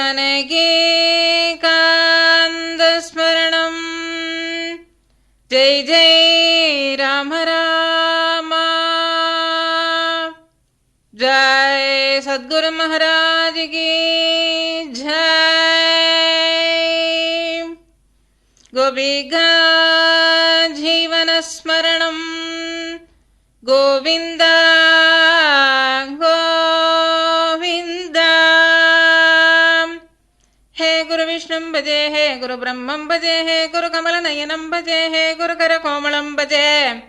जानकीकान्तस्मरणं जय जय राम राम। जय सद्गुरु महाराज की जय। गोपिका जीवन स्मरणं गोविंद गोविंद। हे गुरु विष्णु भजे, हे गुरु ब्रह्मं भजे, हे गुरु कमल नयनं भजे, हे गुरु कर कोमलं भजे,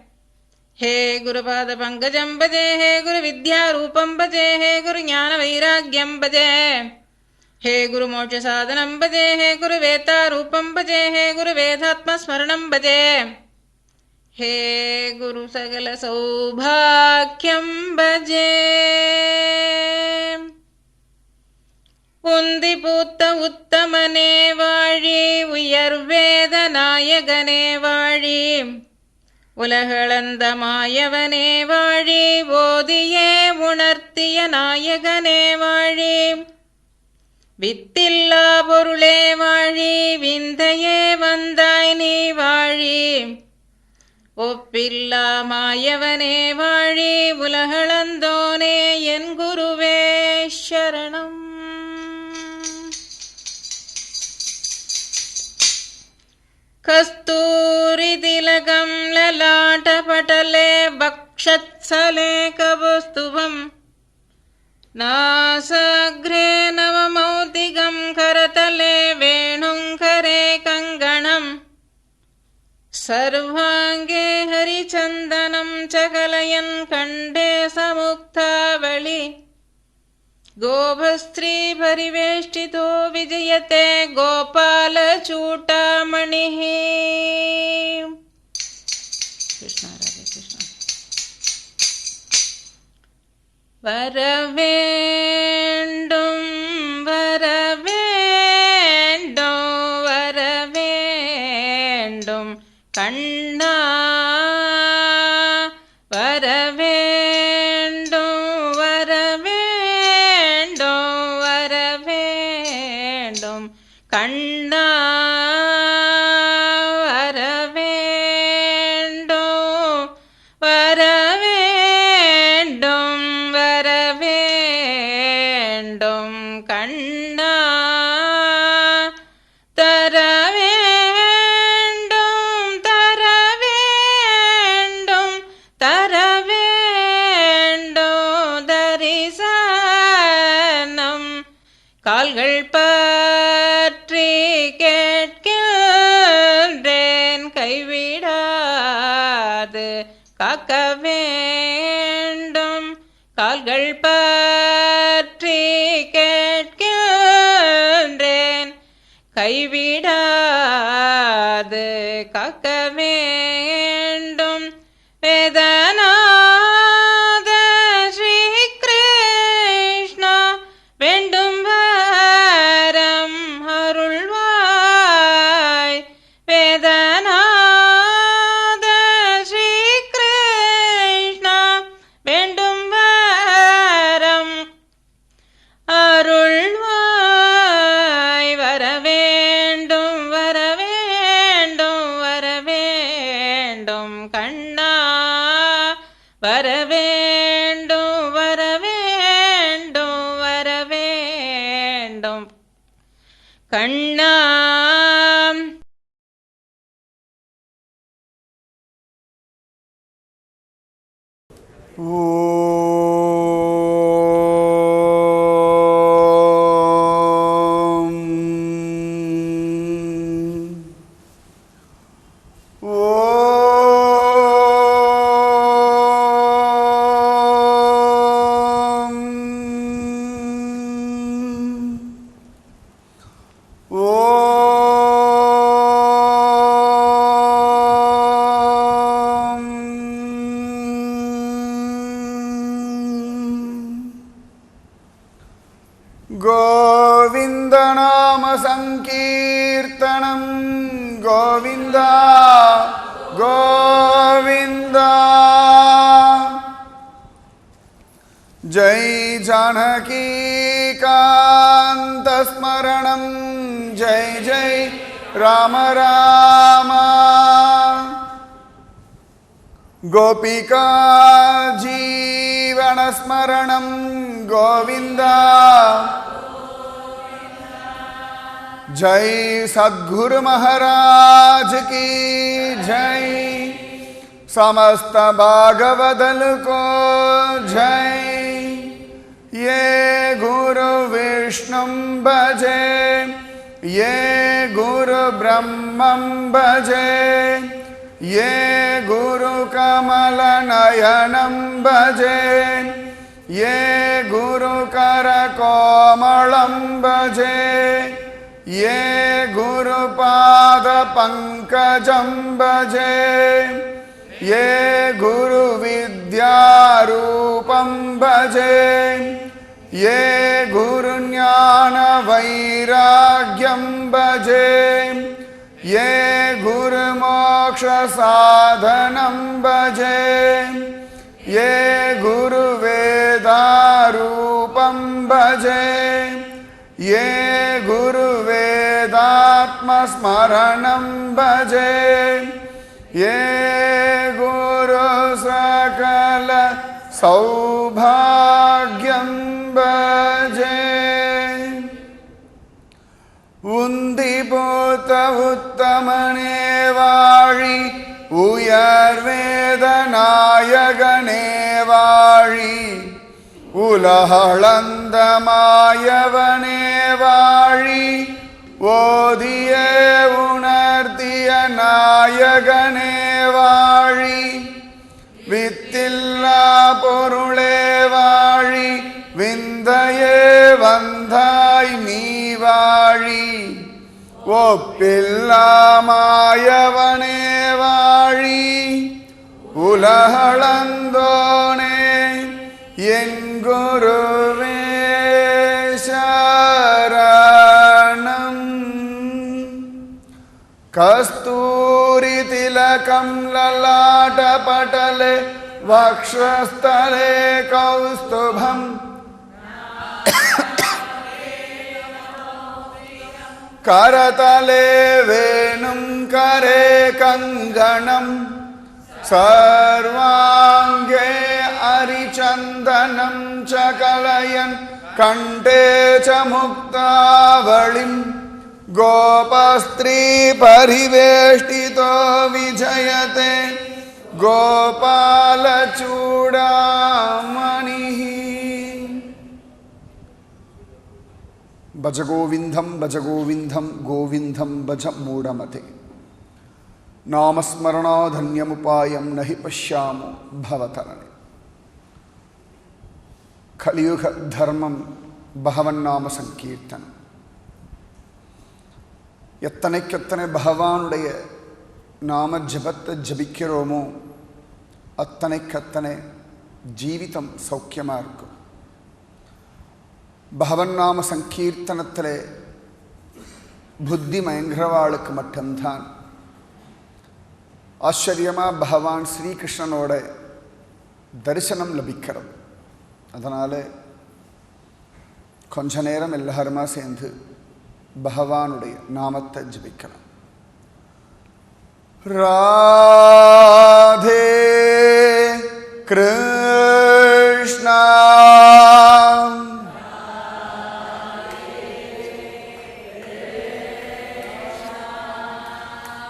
हे गुरुपाद पंकजं भजे, हे गुरु विद्यारूपं भजे, हे गुरु ज्ञान वैराग्यं भजे, हे गुरु मोक्ष साधनं भजे, हे गुरु वेदारूपं भजे, हे गुरु वेदात्म स्मरणं भजे, हे गुरु सकल सौभाग्यं भजे। உந்தி பூத்த உத்தமனே வாழி, உயர்வேத நாயகனே வாழி, உலகளந்த மாயவனே வாழி, ஓதியே உணர்த்திய நாயகனே வாழி, வித்தில்லா பொருளே வாழி, விந்தையே வந்தாய் நீ வாழி, ஒப்பில்லா மாயவனே வாழி, உலகளந்தோனே என் குருவே சரணம்। कस्तूरी तिलकं ललाटपटले वक्षस्थले कौस्तुभं, नासाग्रे नवमौक्तिकं करतले वेणुं करे कङ्गणं, सर्वाङ्गे हरिचन्दनं च कलयन् कण्ठे समुक्तावळि, गोभस्त्री परिवेष्टितो विजयते गोपालचूटामणिः। कृष्ण राधे कृष्ण। वरवेण्डुं वरवेण्डुं वरवेण्डुं कण्णा, वरवेण्डुं वरवेण्डुं वरवेण्डुं कण्णा, वरवेण्डुं वरवेण्डुं वरवेण्डुं कण्णा, தரவேண்டும் தரவேண்டும் தரவேண்டும் தரிசனம், கால்கள் பற்றி கேட்கின்றேன் கைவிடாது காக்க வேண்டும், கால்கள் பற்றி கேட்கின்றேன் கைவிடாது காக்க வேண்டும்। வேதநாத ஸ்ரீ கிருஷ்ணா வேண்டும் வரம் அருள்வாய், வேதநாத ஸ்ரீ கிருஷ்ணா வேண்டும் வரம் அருள்வாய், வரவேண்டும் வரவேண்டும் வரவேண்டும் கண்ணா, வரவேண்டும் வரவேண்டும் வரவேண்டும் கண்ணா। गोविंद नाम संकीर्तनम गोविंद गोविंद। जय जानकी गोपीकान्तस्मरणं जय जय राम राम गोपिका जीवनस्मरणं गोविन्द जय सद्गुरु महाराज की जय समस्त भागवदल को जय ये गुरु विष्णु भजे ये गुरु ब्रह्मं भजे ये गुरु कमल नयनं भजे ये गुरु कर कोमलं भजे ये गुरुपाद पंकजं भजे ये गुरु विद्यारूपं भजे ये गुरु ज्ञान वैराग्यं भजे ये गुरु मोक्ष साधनं भजे ये गुरु वेदारूपं भजे ये गुरु वेदात्म स्मरणं भजे ये गुरु सकल सौभाग्यं भजे उन्दिपूत उत्तमने वाळि उयर्वेदनायकने वाळि உலகளந்த மாயவனே வாழி ஓதியே உணர்த்திய நாயகனே வாழி வித்தில்லா பொருளே வாழி விந்தையே வந்தாய் நீ வாழி ஒப்பில்லா மாயவனே வாழி உலகளந்தோனே என் குருவே சரணம் கஸ்தூரி திலகம் லலாட்டபடலே வக்ஷஸ்தலே கௌஸ்துபம் करतले वेणुं करे कङ्गणं सर्वाङ्गे अरिचन्दनं च कलयन् कण्ठे च मुक्तावलिं गोपस्त्री परिवेष्टितो विजयते गोपालचूडामणिः भज गोविंदम गोविंदम भज मूढ़मते नामस्मरणाधन्यमुपायं नहि पश्यामो भवतरणे कलियुग धर्मम भगवन्नाम संकीर्तन எத்தனைக்கெத்தனை பகவானுடைய நாம ஜபத்தை ஜபிக்கிறோமோ அத்தனைக்கத்தனை ஜீவிதம் சௌக்கியமாக இருக்கும். பகவன் நாம சங்கீர்த்தனத்தில் புத்தி மயங்கிறவாளுக்கு மட்டும்தான் ஆச்சரியமாக பகவான் ஸ்ரீகிருஷ்ணனோட தரிசனம் லபிக்கிறது. அதனால் கொஞ்ச நேரம் எல்லாருமா சேர்ந்து பகவானுடைய நாமத்தை ஜபிக்கலாம். ராதே கிருஷ்ணா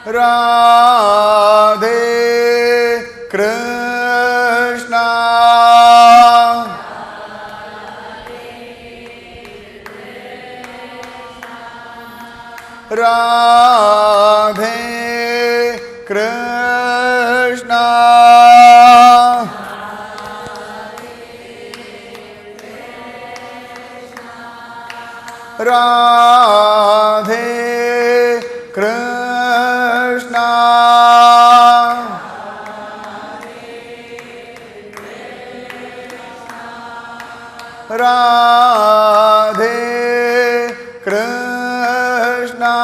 राधे कृष्णा राधे कृष्णा राधे कृष्णा राधे कृष्णा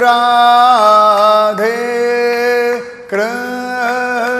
राधे कृष्णा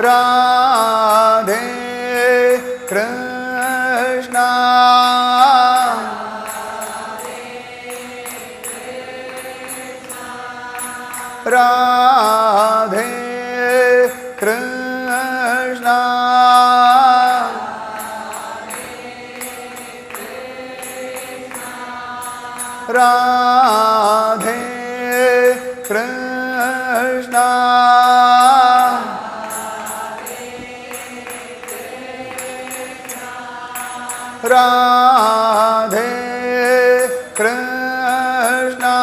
राधे कृष्णा राधे कृष्णा राधे कृष्णा राधे कृष्णा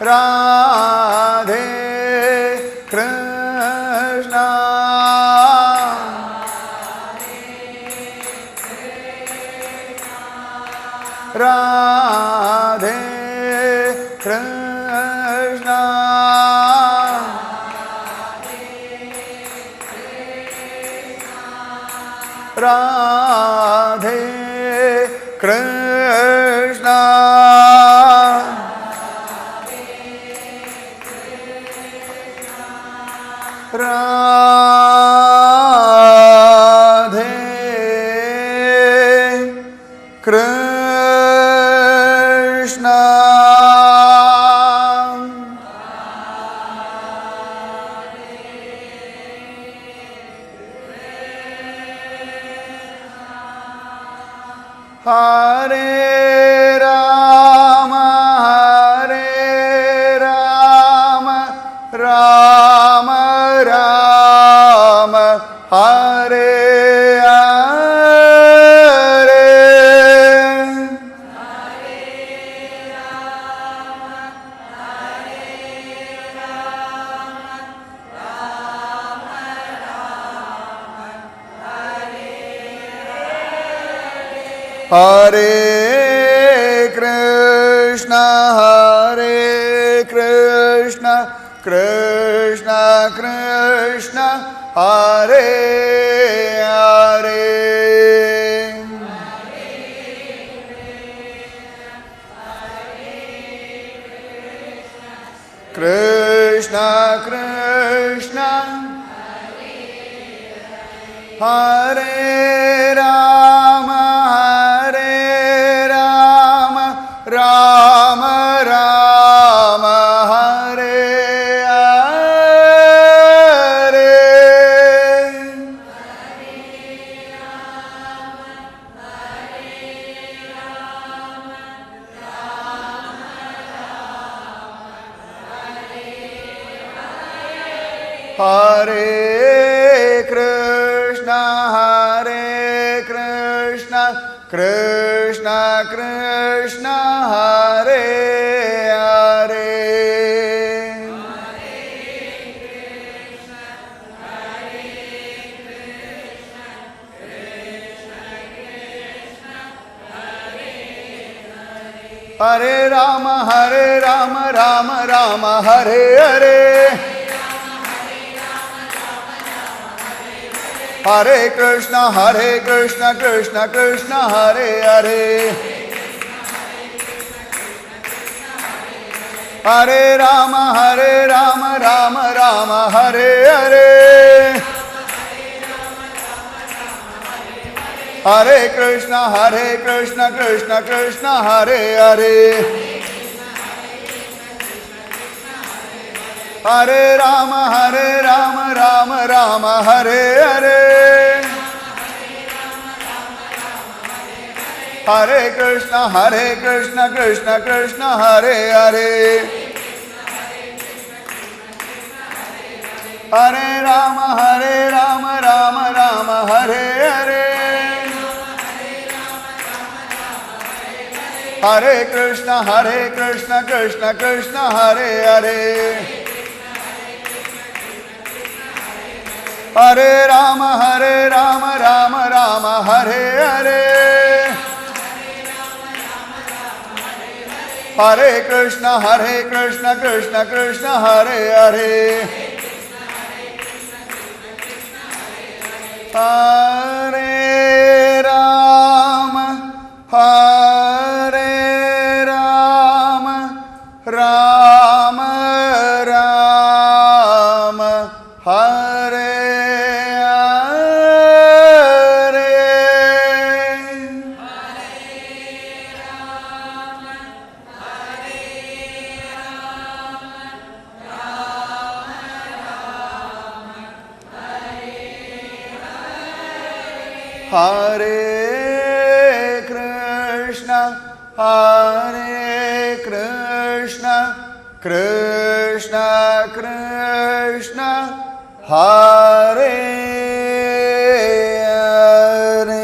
राधे कृष्णा राधे कृष्णा राधे कृष्णा राधे कृष्णा हरे राम राम राम हरे हरे हरे कृष्ण कृष्ण कृष्ण हरे हरे कृष्ण कृष्ण हरे Ram Ram Ram Hare Hare Hare Krishna Krishna Krishna Hare Hare Hare Ram Ram Ram Hare Hare Hare Krishna Krishna Krishna Hare Hare Hare Ram Ram Hare Hare Hare Krishna Krishna Krishna Hare Hare Hare Ram Ram Hare Hare Hare Krishna Krishna Krishna Hare Hare Hare Ram Ram Hare Hare Hare Krishna Krishna Krishna Hare Hare Hare Ram Ram Hare Hare Hare Krishna Krishna Krishna Hare Hare Hare Ram Rama Rama Hare Hare Krishna, Hare Krishna, Krishna Krishna, Hare Hare.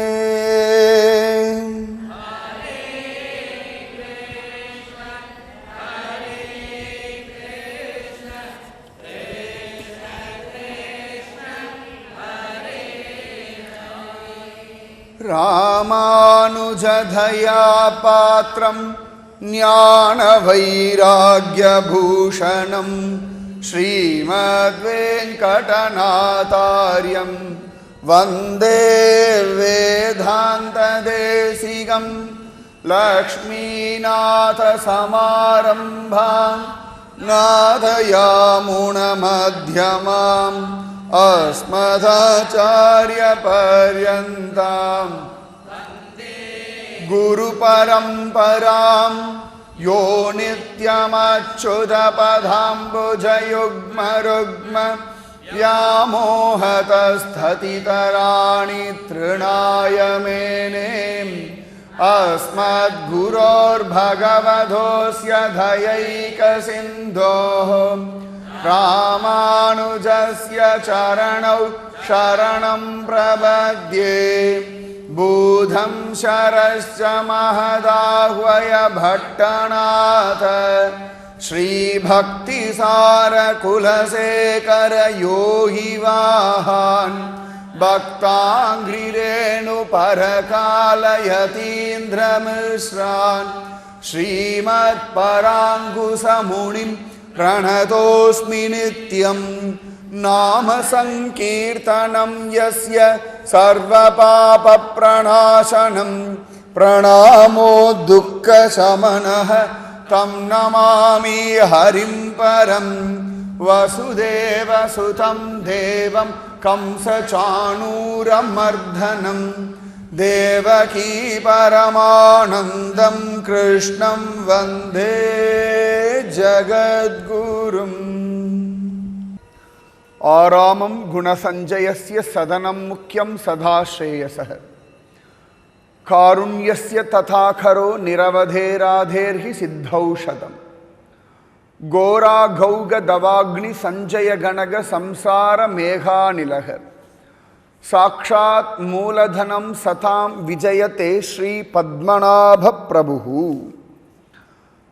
ராமானுஜதயா பாத்ரம் ஞானவைராக்யபூஷணம் ஸ்ரீமத்வேங்கடநாதார்யம் வந்தே வேதாந்ததேசிகம் லக்ஷ்மீநாதசமாரம்பாம் நாதயாமுனமத்யமாம் अस्मदाचार्यपर्यन्ताम् गुरुपरम्परां यो नित्यमच्युतपदाम्बुजयुग्मरुग्म व्यामोहतस्थतितराणि तृणाय मेने अस्मद्गुरोर्भगवतोऽस्य दयैकसिन्धोः रामानुजस्य चरणौ शरणं प्रपद्ये बुधं शरश्च महदाह्वय भट्टनाथ श्रीभक्तिसारकुलशेखर योगी वाहान् भक्ताङ्घ्रिरेणुपरकालयतीन्द्रमिश्रान् श्रीमत्पराङ्कुशमुनिं प्रणतोऽस्मि नित्यं नाम संकीर्तनं यस्य सर्वपापप्रणाशनं प्रणामो दुःखशमनः तं नमामि हरिं परं वसुदेवसुतं देवं कंसचाणूरमर्दनं देवकी परमानन्दं कृष्णं वन्दे जगद्गुरुम् आरामं गुणसञ्जयस्य सदनं मुख्यं सदा श्रेयसः कारुण्यस्य तथाखरो निरवधेराधेर्हि सिद्धौषधम् घोराघौगदवाग्नि संजय गणग संसार मेघानिलः साक्षात् मूलधनं सतां विजयते श्री पद्मनाभ प्रभुः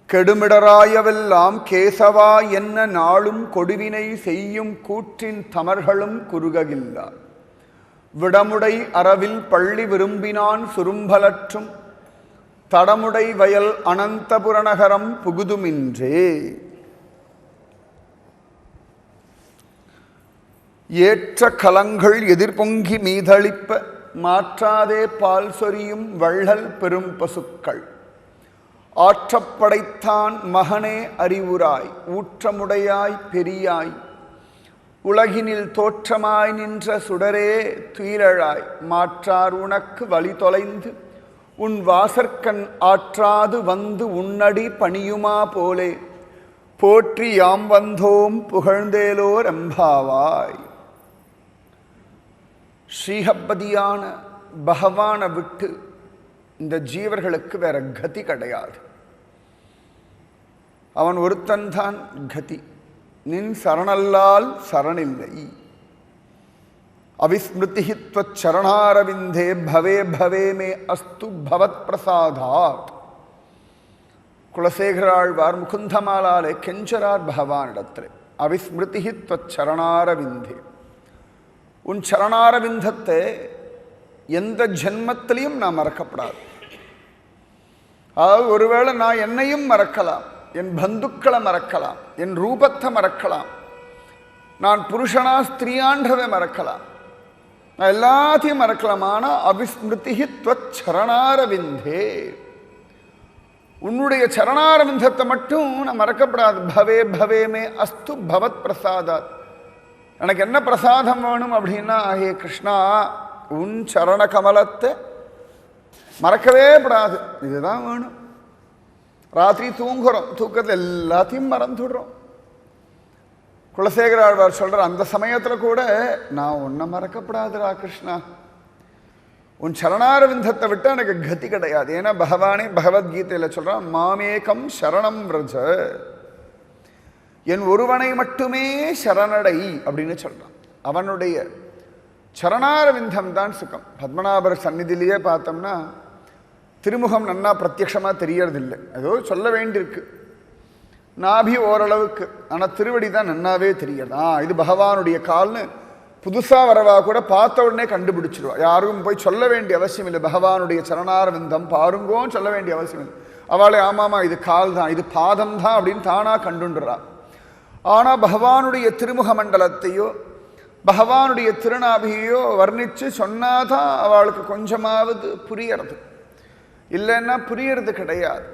கெடுமிடராயவெல்லாம் கேசவா என்ன நாளும் கொடுவினை செய்யும் கூற்றின் தமர்களும் குறுககில்லா விடமுடை அரவில் பள்ளி விரும்பினான் சுரும்பலற்றும் தடமுடை வயல் அனந்தபுரநகரம் புகுதுமின்றே. ஏற்ற கலங்கள் எதிர்பொங்கி மீதளிப்ப மாற்றாதே பால் சொரியும் வள்ளல் பெரும் பசுக்கள் ஆற்றப்படைத்தான் மகனே அறிவுராய் ஊற்றமுடையாய் பெரியாய் உலகினில் தோற்றமாய் நின்ற சுடரே துயிலழாய் மாற்றார் உனக்கு வழி தொலைந்து உன் வாசற்கண் ஆற்றாது வந்து உன்னடி பணியுமா போலே போற்றி யாம் வந்தோம் புகழ்ந்தேலோர் எம்பாவாய். ஸ்ரீஹப்பதியான பகவானை விட்டு இந்த ஜீவர்களுக்கு வேற கதி கிடையாது. அவன் ஒருத்தன்தான் கதி. நின் சரணல்லால் சரணில்லை. அவிஸ்மிருதி த்வச்சரணாரவிந்தே பவே பவே மே அஸ்து பவத் பிரசாதாத். குலசேகராழ்வார் முகுந்தமாலாலே கெஞ்சரார் பகவானிடத்தில். அவிஸ்மிருதி த்வச்சரணாரவிந்தே, உன் சரணாரவிந்தத்தை எந்த ஜென்மத்திலையும் நான் மறக்கப்படாது. அதாவது ஒருவேளை நான் என்னையும் மறக்கலாம், என் பந்துக்களை மறக்கலாம், என் ரூபத்தை மறக்கலாம், நான் புருஷனா ஸ்திரீயான்றதை மறக்கலாம், நான் எல்லாத்தையும் மறக்கலாம். ஆனால் அவிஸ்மிருதி த்வச்சரணாரவிந்தே, உன்னுடைய சரணாரவிந்தத்தை மட்டும் நான் மறக்கப்படாது. பவே பவேமே அஸ்து பவத் பிரசாதாத். எனக்கு என்ன பிரசாதம் வேணும் அப்படின்னா, ஹே கிருஷ்ணா, உன் சரண கமலத்தை மறக்கவே படாது, இதுதான் வேணும். ராத்திரி தூங்குறோம், தூக்கத்தில் எல்லாத்தையும் மறந்துடுறோம். குலசேகர ஆழ்வார் சொல்ற அந்த சமயத்துல கூட நான் உன்னை மறக்கப்படாதுரா கிருஷ்ணா, உன் சரணாரவிந்தத்தை விட்டு எனக்கு கதி கிடையாது. ஏன்னா பகவானே பகவத்கீதையில சொல்றான், மாமேகம் சரணம் விரஜ, என் ஒருவனை மட்டுமே சரணடை அப்படின்னு சொல்றான். அவனுடைய சரணாரவிந்தம் தான் சுகம். பத்மநாபர் சந்நிதியிலேயே பார்த்தோம்னா திருமுகம் நன்னா பிரத்யக்ஷமா தெரியறதில்லை, ஏதோ சொல்ல வேண்டியிருக்கு, நாபி ஓரளவுக்கு, ஆனால் திருவடி தான் நன்னாவே தெரியுது. இது பகவானுடைய கால்னு புதுசாக வரவா கூட பார்த்த உடனே கண்டுபிடிச்சிருவா. யாரும் போய் சொல்ல வேண்டிய அவசியம் இல்லை, பகவானுடைய சரணாரவிந்தம் பாருங்கோன்னு சொல்ல வேண்டிய அவசியம் இல்லை. அவளே ஆமாமா இது கால் தான், இது பாதம் தான் அப்படின்னு தானாக கண்டுன்றா. ஆனால் பகவானுடைய திருமுக மண்டலத்தையோ பகவானுடைய திருநாபியோ வர்ணித்து சொன்னாதான் அவளுக்கு கொஞ்சமாவது புரியறது, இல்லைன்னா புரியறது கிடையாது.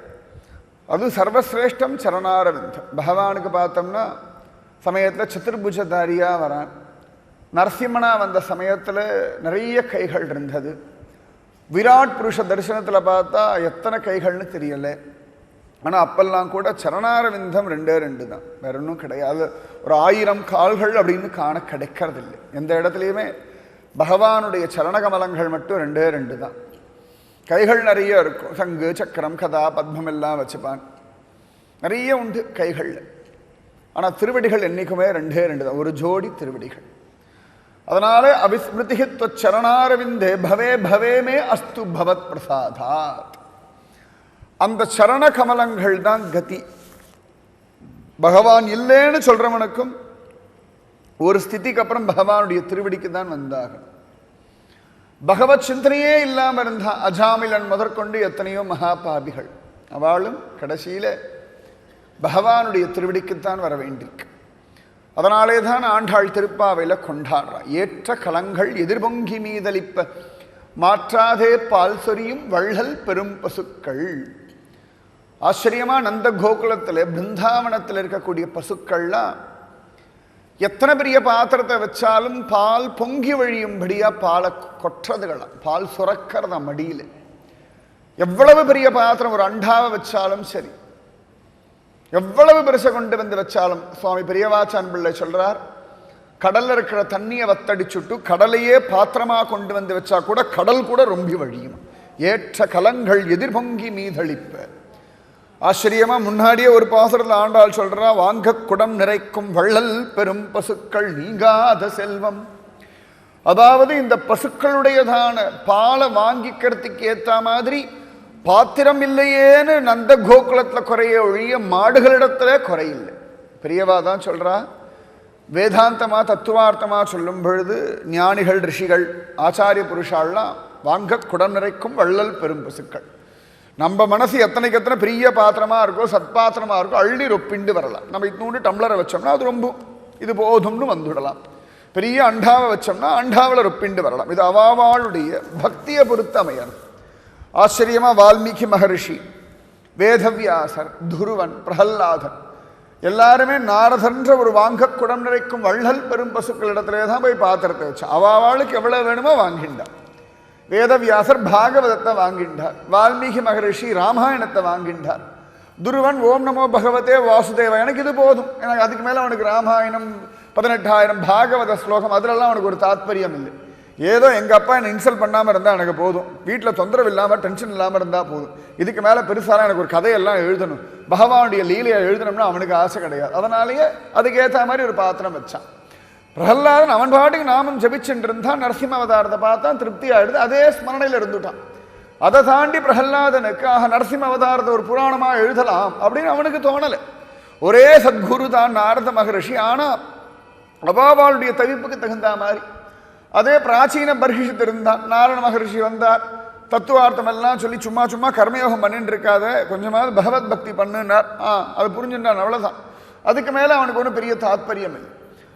அது சர்வசிரேஷ்டம் சரணாரவிந்தம். பகவானுக்கு பார்த்தோம்னா சமயத்தில் சதுர்புஜதாரியாக வரான். நரசிம்மனா வந்த சமயத்தில் நிறைய கைகள் இருந்தது. விராட் புருஷ தரிசனத்தில் பார்த்தா எத்தனை கைகள்னு தெரியலை. ஆனால் அப்பெல்லாம் கூட சரணாரவிந்தம் 2 தான், வேற ஒன்றும் கிடையாது. ஒரு 1000 கால்கள் அப்படின்னு காண கிடைக்கிறதில்லை. எந்த இடத்துலையுமே பகவானுடைய சரணகமலங்கள் மட்டும் 2 தான். கைகள் நிறைய இருக்கும், சங்கு சக்கரம் கதா பத்மம் எல்லாம் வச்சுப்பான், நிறைய உண்டு கைகள். ஆனால் திருவடிகள் என்றைக்குமே 2 தான், ஒரு ஜோடி திருவடிகள். அதனால அவிஸ்மிருதிஹி சரணாரவிந்தே பவே பவேமே அஸ்து பவத் பிரசாதாத். அந்த சரண கமலங்கள் தான் கதி. பகவான் இல்லைன்னு சொல்றவனுக்கும் ஒரு ஸ்திதிக்கு அப்புறம் பகவானுடைய திருவடிக்கு தான் வந்தாகணும். பகவத் சிந்தனையே இல்லாமல் இருந்தா அஜாமிலன் முதற்கொண்டு எத்தனையோ மகாபாபிகள், அவளும் கடைசியில பகவானுடைய திருவடிக்குத்தான் வர வேண்டியிருக்கு. அதனாலே தான் ஆண்டாள் திருப்பாவையில் கொண்டாடுறா, ஏற்ற கலங்கள் எதிர்பொங்கி மீதளிப்ப மாற்றாதே பால் சொரியும் வள்ளல் பெரும் பசுக்கள். ஆச்சரியமா நந்த கோகுலத்தில் பிருந்தாவனத்தில் இருக்கக்கூடிய பசுக்கள்லாம் எத்தனை பெரிய பாத்திரத்தை வச்சாலும் பால் பொங்கி வழியும்படியா பாலை கொட்டுறதுகளாம், பால் சுரக்கிறதா மடியில். எவ்வளவு பெரிய பாத்திரம் ஒரு அண்டாவை வச்சாலும் சரி, எவ்வளவு பெருசை கொண்டு வந்து வச்சாலும், சுவாமி பெரியவாச்சான் பிள்ளை சொல்றார், கடல்ல இருக்கிற தண்ணியை வத்தடிச்சுட்டு கடலையே பாத்திரமா கொண்டு வந்து வச்சா கூட கடல் கூட ரொம்பி வழியும். ஏற்ற கலங்கள் எதிர்பொங்கி மீதளிப்ப. ஆச்சரியமா முன்னாடியே ஒரு பாசுரத்தில் ஆண்டாள் சொல்றா, வாங்க குடம் நிறைக்கும் வள்ளல் பெரும் பசுக்கள் நீங்காத செல்வம். அதாவது இந்த பசுக்களுடையதான பாலை வாங்கிக்கிறதுக்கு ஏற்ற மாதிரி பாத்திரம் இல்லையேன்னு நந்த கோகுலத்தில் குறைய ஒழிய மாடுகளிடத்துல குறையில்லை. பெரியவா தான் சொல்றா, வேதாந்தமா தத்துவார்த்தமா சொல்லும் பொழுது ஞானிகள் ரிஷிகள் ஆச்சாரிய புருஷாலாம் வாங்க குடம் நிறைக்கும் வள்ளல் பெரும் பசுக்கள். நம்ம மனசு எத்தனைக்கு எத்தனை பெரிய பாத்திரமா இருக்கோ, சத்பாத்திரமா இருக்கோ, அள்ளி ரொப்பிண்டு வரலாம். நம்ம இன்னொன்று டம்ளரை வச்சோம்னா அது ரொம்ப இது போதும்னு வந்துவிடலாம். பெரிய அண்டாவை வச்சோம்னா அண்டாவில் ரொப்பிண்டு வரலாம். இது அவாவாளுடைய பக்தியை பொறுத்து அமையாது. ஆச்சரியமா வால்மீகி மகரிஷி, வேதவியாசர், துருவன், பிரகல்லாதன் எல்லாருமே நாரதன்ற ஒரு வாங்க குடம் நிறைக்கும் வள்ளல் பெரும் பசுக்கள் இடத்துல தான் போய் பாத்திரத்தை வச்சான். அவாவாளுக்கு எவ்வளவு வேணுமோ வாங்கிண்டார். வேதவியாசர் பாகவதத்தை வாங்கின்றார், வால்மீகி மகரிஷி ராமாயணத்தை வாங்கின்றார், துருவன் ஓம் நமோ பகவதே வாசுதேவ, எனக்கு இது போதும், எனக்கு அதுக்கு மேலே அவனுக்கு ராமாயணம் 18,000 பாகவத ஸ்லோகம் அதிலெல்லாம் அவனுக்கு ஒரு தாத்பரியம் இல்லை. ஏதோ எங்கள் அப்பா என்னை இன்சல்ட் பண்ணாமல் இருந்தால் எனக்கு போதும், வீட்டில் தொந்தரவு இல்லாமல் டென்ஷன் இல்லாமல் இருந்தால் போதும், இதுக்கு மேலே பெருசாலாம் எனக்கு ஒரு கதையெல்லாம் எழுதணும், பகவானுடைய லீலையை எழுதணும்னா அவனுக்கு ஆசை கிடையாது. அதனாலேயே அதுக்கேற்ற மாதிரி ஒரு பாத்திரம் வச்சான். பிரகல்லாதன் அவன் பாட்டுக்கு நாமம் ஜபிச்சுட்டு இருந்தான். நரசிம்ம அவதாரத்தை பார்த்தான், திருப்தி ஆயிடுது, அதே ஸ்மரணையில் இருந்துட்டான். அதை தாண்டி பிரகல்லாதனுக்கு நரசிம்ம அவதாரத்தை ஒரு புராணமாக எழுதலாம் அப்படின்னு அவனுக்கு தோணலை. ஒரே சத்குரு தான் நாரத மகரிஷி. ஆனால் அபாவாளுடைய தவிப்புக்கு தகுந்த மாதிரி அதே பிராச்சீன பர்ஹிஷத்து இருந்தான். நாராயண மகரிஷி வந்தார், தத்துவார்த்தம் எல்லாம் சொல்லி சும்மா சும்மா கர்மயோகம் பண்ணிட்டு இருக்காத, கொஞ்சமாவது பகவத் பக்தி பண்ணுனார். அது புரிஞ்சுட்டான், அவ்வளோதான். அதுக்கு மேலே அவனுக்கு ஒன்றும் பெரிய தாத்பரியம் இல்லை.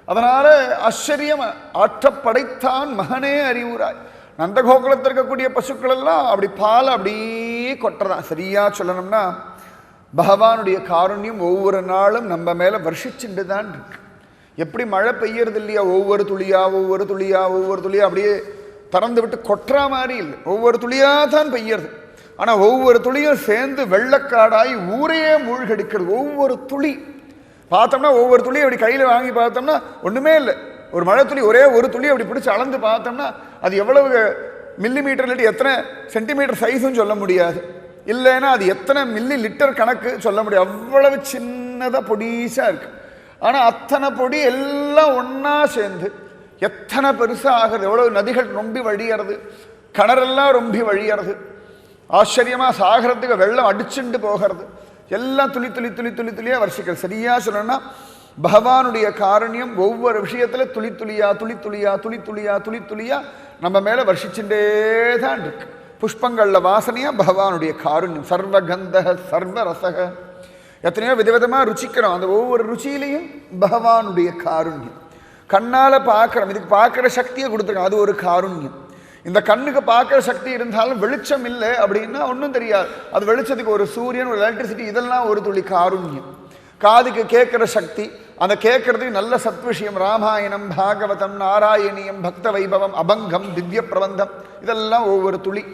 அதனால ஆச்சரியம் ஆற்றப்படைத்தான் மகனே அறிவுராய். நந்தகோகுலத்தில் இருக்கக்கூடிய பசுக்கள் எல்லாம் அப்படி பால் அப்படியே கொட்டுறதான். சரியா சொல்லணும்னா பகவானுடைய காருண்யம் ஒவ்வொரு நாளும் நம்ம மேல வருஷிச்சுட்டு தான் இருக்கு. எப்படி மழை பெய்யறது இல்லையா, ஒவ்வொரு துளியா ஒவ்வொரு துளியா ஒவ்வொரு துளியா அப்படியே திறந்து விட்டு கொட்டுற மாதிரி இல்லை, ஒவ்வொரு துளியா தான் பெய்யறது. ஆனா ஒவ்வொரு துளியும் சேர்ந்து வெள்ளக்காடாய் ஊரையே மூழ்கடிக்கிறது. ஒவ்வொரு துளி பார்த்தோம்னா, ஒவ்வொரு துளியும் அப்படி கையில வாங்கி பார்த்தோம்னா ஒண்ணுமே இல்லை. ஒரு மழை துளி, ஒரே ஒரு துளி அப்படி பிடிச்சி அளந்து பார்த்தோம்னா அது எவ்வளவு மில்லிமீட்டர் இல்லாட்டி எத்தனை சென்டிமீட்டர் சைஸும் சொல்ல முடியாது, இல்லைன்னா அது எத்தனை மில்லி லிட்டர் கணக்கு சொல்ல முடியாது. அவ்வளவு சின்னதாக பொடிசா இருக்கு. ஆனால் அத்தனை பொடி எல்லாம் ஒன்றா சேர்ந்து எத்தனை பெருசாக ஆகுது. எவ்வளவு நதிகள் ரொம்பி வழியறது, கிணறெல்லாம் ரொம்பி வழியறது, ஆச்சரியமாக சாகரத்துக்கு வெள்ளம் அடிச்சுண்டு போகிறது, எல்லாம் துளி துளி துளி துளி துளியாக வருஷிக்கிறது. சரியா சொல்லணும்னா பகவானுடைய காருண்யம் ஒவ்வொரு விஷயத்துல துளி துளியா துளி துளியா துளி துளியா துளி துளியா நம்ம மேல வருஷிச்சுட்டே தான் இருக்கு. புஷ்பங்கள்ல வாசனையா பகவானுடைய காருண்யம். சர்வகந்த சர்வரசக, எத்தனையோ விதவிதமா ருச்சிக்கிறோம். அந்த ஒவ்வொரு ருச்சியிலையும் பகவானுடைய காருண்யம். கண்ணால பார்க்கிறோம், இதுக்கு பார்க்கிற சக்தியை கொடுத்துருக்கோம், அது ஒரு காருண்யம். இந்த கண்ணுக்கு பார்க்கிற சக்தி இருந்தாலும் வெளிச்சம் இல்லை அப்படின்னா ஒன்றும் தெரியாது. அது வெளிச்சத்துக்கு ஒரு சூரியன், ஒரு எலக்ட்ரிசிட்டி, இதெல்லாம் ஒரு துளி காருண்யம். காதுக்கு கேட்கிற சக்தி, அந்த கேட்கறதுக்கு நல்ல சத்விஷயம், ராமாயணம், பாகவதம், நாராயணியம், பக்த வைபவம், அபங்கம், திவ்ய பிரபந்தம், இதெல்லாம் ஒவ்வொரு துளி.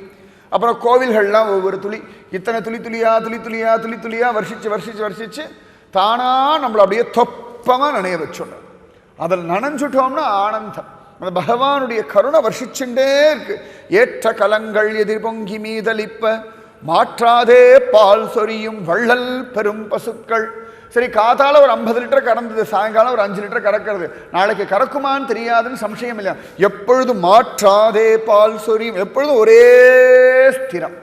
அப்புறம் கோவில்கள்லாம் ஒவ்வொரு துளி. இத்தனை துளி துளியா துளி துளியா துளி துளியா வருஷிச்சு வருஷிச்சு வருஷிச்சு தானா நம்மளை அப்படியே தொப்பமா நனைய வச்சோம். அதில் நனைஞ்சுட்டோம்னா ஆனந்தம். அந்த பகவானுடைய கருணை வருஷிச்சுட்டே இருக்கு. ஏற்ற கலங்கள் எதிர்பொங்கி மீதளிப்ப மாற்றாதே பால் சொரியும் வள்ளல் பெரும் பசுக்கள். சரி, காத்தால ஒரு 50 லிட்டர் கறந்தது, சாயங்காலம் ஒரு 5 லிட்டர் கறக்கிறது, நாளைக்கு கறக்குமான்னு தெரியாதுன்னு சம்சயம் இல்லை. எப்பொழுதும் மாற்றாதே பால் சொரியும், எப்பொழுதும் ஒரே ஸ்திரம்.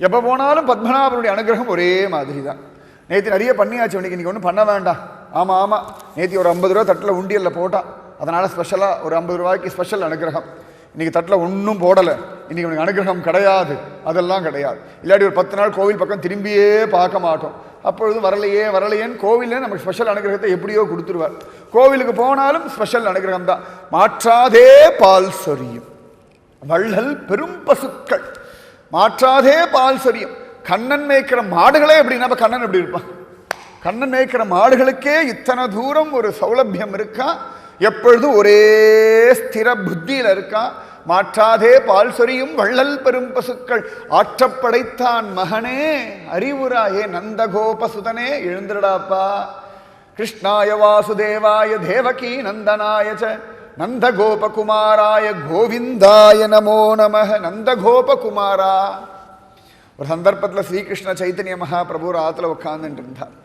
எப்போ போனாலும் பத்மநாபனுடைய அனுகிரகம் ஒரே மாதிரி தான். நேற்று நிறைய பண்ணியாச்சு, இன்னைக்கு ஒன்றும் பண்ண வேண்டாம். ஆமாம் ஆமாம், நேற்று ஒரு 50 ரூபா தட்டில் உண்டியலில் போட்டான், அதனால் ஸ்பெஷலாக ஒரு 50 ரூபாய்க்கு ஸ்பெஷல் அனுகிரகம். இன்றைக்கி தட்டில் ஒன்றும் போடலை, இன்றைக்கி உனக்கு அனுகிரகம் கிடையாது, அதெல்லாம் கிடையாது. இல்லாட்டி ஒரு 10 நாள் கோவில் பக்கம் திரும்பியே பார்க்க மாட்டோம். அப்பொழுது வரலையே வரலையேன்னு கோவிலே நமக்கு ஸ்பெஷல் அனுகிரகத்தை எப்படியோ கொடுத்துருவார். கோவிலுக்கு போனாலும் ஸ்பெஷல் அனுகிரகம் தான். மாற்றாதே பால் சொரியும் வள்ளல் பெரும் பசுக்கள். மாற்றாதே பால் சொரியும். கண்ணன் மேய்க்கிற மாடுகளே எப்படின்னா கண்ணன் எப்படி இருப்பான்? கண்ணன் மேய்க்கிற மாடுகளுக்கே இத்தனை தூரம் ஒரு சௌலபியம் இருக்கா, எப்பொழுதும் ஒரே ஸ்திர புத்தியில இருக்கா. மாற்றாதே பால் சொரியும் வள்ளல் பெரும் பசுக்கள். ஆற்றப்படைத்தான் மகனே அறிவுராயே நந்தகோபசுதனே, எழுந்திரடாப்பா. கிருஷ்ணாய வாசுதேவாய தேவகி நந்தனாய நந்தகோபகுமாராய கோவிந்தாய நமோ நமஹ. நந்தகோபகுமாரா. ஒரு சந்தர்ப்பத்தில் ஸ்ரீகிருஷ்ண சைத்தன்ய மகாபிரபு ஆத்துல உட்கார்ந்துட்டு இருந்தார்.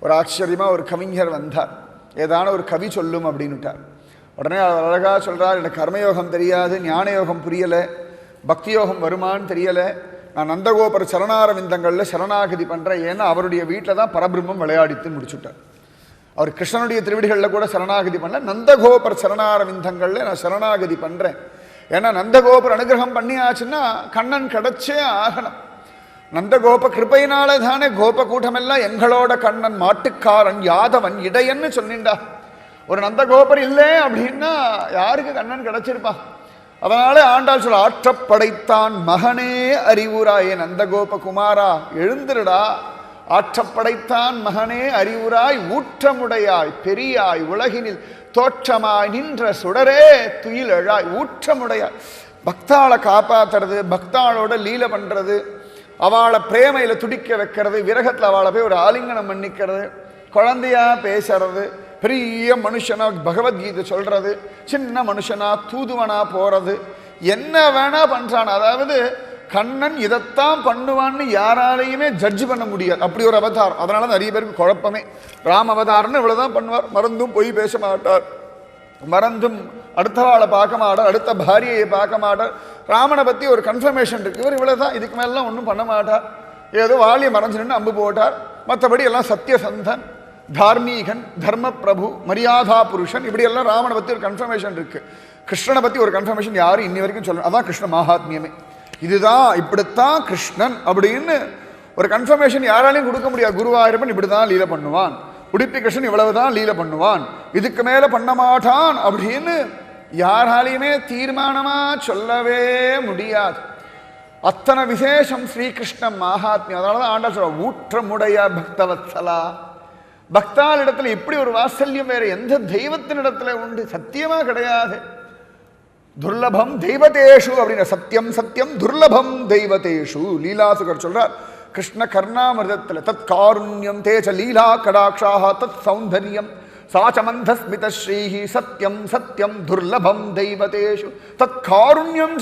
ஒரு ஆச்சரியமா ஒரு கவிஞர் வந்தார், ஏதான ஒரு கவி சொல்லும் அப்படின்னுட்டார். உடனே அழகாக சொல்கிறார், எனக்கு கர்மயோகம் தெரியாது, ஞான யோகம் புரியலை, பக்தி யோகம் வருமானு தெரியலை, நான் நந்தகோபர் சரணாரவிந்தங்களில் சரணாகதி பண்ணுறேன். ஏன்னா அவருடைய வீட்டில் தான் பரபிரம்மம் விளையாடித்து முடிச்சுட்டார். அவர் கிருஷ்ணனுடைய திருவிடிகளில் கூட சரணாகதி பண்ணல, நந்தகோபர் சரணாரவிந்தங்களில் நான் சரணாகதி பண்ணுறேன். ஏன்னா நந்தகோபர் அனுகிரகம் பண்ணியாச்சுன்னா கண்ணன் கிடைச்சே ஆகணும். நந்தகோப கிருப்பையினால தானே கோபக்கூட்டமெல்லாம் எங்களோட கண்ணன் மாட்டுக்காரன் யாதவன் இடையன்னு சொல்லிண்டா. ஒரு நந்தகோபர் இல்லை அப்படின்னா யாருக்கு கண்ணன் கிடைச்சிருப்பான்? அதனால ஆண்டாள் சொல்ல, ஆற்றப்படைத்தான் மகனே அறிவுராயே நந்தகோப குமாரா, எழுந்திருடா. ஆற்றப்படைத்தான் மகனே அறிவுராய் ஊற்றமுடையாய் பெரியாய் உலகினில் தோற்றமாய் நின்ற சுடரே துயிலழாய். ஊற்றமுடையாய், பக்தாளை காப்பாத்துறது, பக்தாளோட லீல பண்றது, அவளை பிரேமையில துடிக்க வைக்கிறது, விரகத்தில் அவளை போய் ஒரு ஆலிங்கனம் பண்ணிக்கிறது, குழந்தையா பேசுறது, பெரிய மனுஷனா பகவத்கீதை சொல்றது, சின்ன மனுஷனா தூதுவனா போறது, என்ன வேணா பண்றான். அதாவது கண்ணன் இதைத்தான் பண்ணுவான்னு யாராலையுமே ஜட்ஜ் பண்ண முடியாது. அப்படி ஒரு அவதாரம். அதனால நிறைய பேருக்கு குழப்பமே. ராம அவதாரம்னு இவ்வளவுதான் பண்ணுவார், மறந்தும் பொய் பேச மாட்டார், மறந்தும் அடுத்தவாளை பார்க்க மாட்டார், அடுத்த பாரியையை பார்க்க மாட்டார். ராமனை பற்றி ஒரு கன்ஃபர்மேஷன் இருக்கு, இவர் இவ்வளோதான், இதுக்கு மேலாம் ஒன்றும் பண்ண மாட்டார். ஏதோ வாலியை மறைஞ்சு நின்று அம்பு போட்டார், மற்றபடி எல்லாம் சத்தியசந்தன், தார்மீகன், தர்ம பிரபு, மரியாதா புருஷன், இப்படியெல்லாம் ராமனை பற்றி ஒரு கன்ஃபர்மேஷன் இருக்கு. கிருஷ்ணனை பற்றி ஒரு கன்ஃபர்மேஷன் யாரும் இன்னி வரைக்கும் சொல்லணும். அதான் கிருஷ்ண மகாத்மியமே. இதுதான், இப்படித்தான் கிருஷ்ணன் அப்படின்னு ஒரு கன்ஃபர்மேஷன் யாராலையும் கொடுக்க முடியாது. குருவாயூரப்பன் இப்படிதான் லீல பண்ணுவான், உடுப்பி கிருஷ்ணன் இவ்வளவுதான் லீல பண்ணுவான், இதுக்கு மேல பண்ண மாட்டான் அப்படின்னு யாராலையுமே தீர்மானமா சொல்லவே முடியாது. அத்தனை விசேஷம் ஸ்ரீகிருஷ்ண மகாத்மியம். அதனால தான் ஆண்டா சொல்ற ஊற்றமுடைய பக்தவத்சலா. பக்தால் இடத்துல இப்படி ஒரு வாத்சல்யம் வேற எந்த தெய்வத்தின் இடத்துல உண்டு? சத்தியமா கிடையாது. துர்லபம் தெய்வதேஷு அப்படின்னு சத்தியம் சத்தியம் துர்லபம் தெய்வதேஷு லீலாசுகர் சொல்றார் கிருஷ்ண கர்ணாமிர்தத்தில். தத் காருண்யம் தேச லீலா கடாட்சாஹ தத் சௌந்தர்யம் சாச்சமந்தஸ்மித ஸ்ரீஹி சத்யம் சத்யம் துர்லபம் தெய்வதேஷு. தத் காருண்யம்